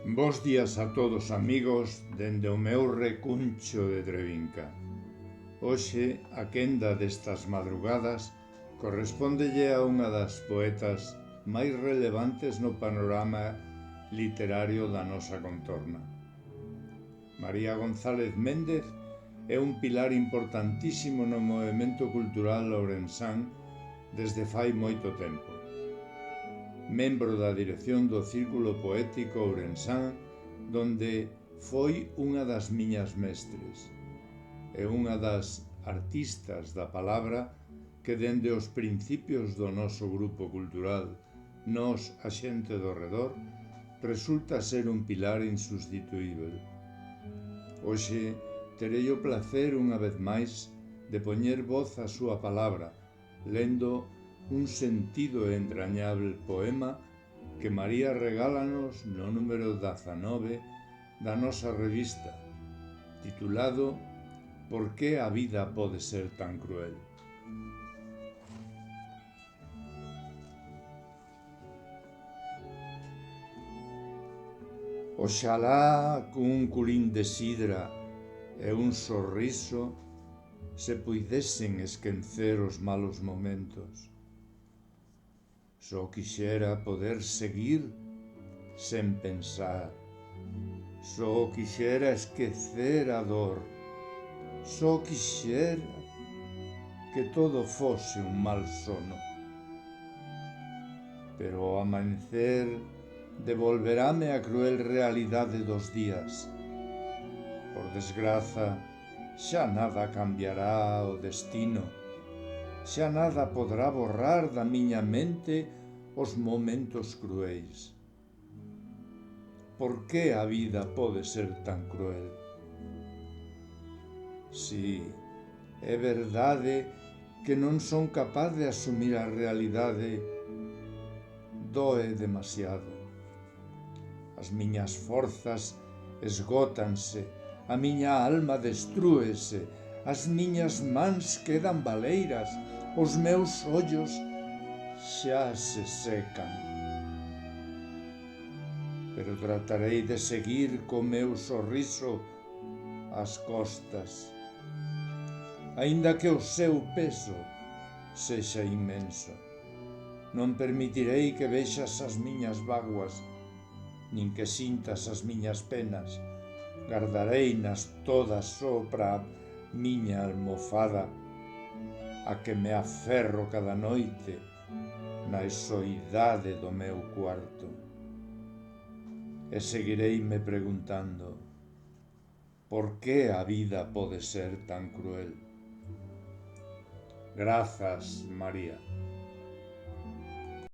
Bos días a todos amigos dende o meu recuncho de Trevinca. Hoxe, a quenda destas madrugadas correspóndelle a unha das poetas máis relevantes no panorama literario da nosa contorna. María González Méndez é un pilar importantísimo no movemento cultural ourensán desde fai moito tempo. Membro da dirección do Círculo Poético Ourensán, donde foi unha das miñas mestres, e unha das artistas da palabra que dende os principios do noso grupo cultural, Nós, a xente do redor, resulta ser un pilar insubstituíbel. Hoxe terei o placer unha vez máis de poñer voz á súa palabra, lendo un sentido e entrañável poema que María regálanos no número 19 da nosa revista, titulado Por que a vida pode ser tan cruel? Oxalá cun culín de sidra e un sorriso se puidesen esquecer os malos momentos. Só quixera poder seguir sen pensar. Só quixera esquecer a dor. Só quixera que todo fose un mal sono. Pero ao amanecer devolverame a cruel realidade dos días. Por desgraza, xa nada cambiará o destino. Xa nada podrá borrar da miña mente os momentos cruéis. Por que a vida pode ser tan cruel? Si, é verdade que non son capaz de asumir a realidade, doe demasiado. As miñas forzas esgótanse, a miña alma destrúese, as miñas mans quedan baleiras, os meus ollos xa se secan. Pero tratarei de seguir co meu sorriso ás costas, aínda que o seu peso sexa inmenso. Non permitirei que vexas as miñas bágoas, nin que sintas as miñas penas. Gardareinas todas só para miña almofada, a que me aferro cada noite na soidade do meu cuarto. E seguireime preguntando: por que a vida pode ser tan cruel? Grazas, María.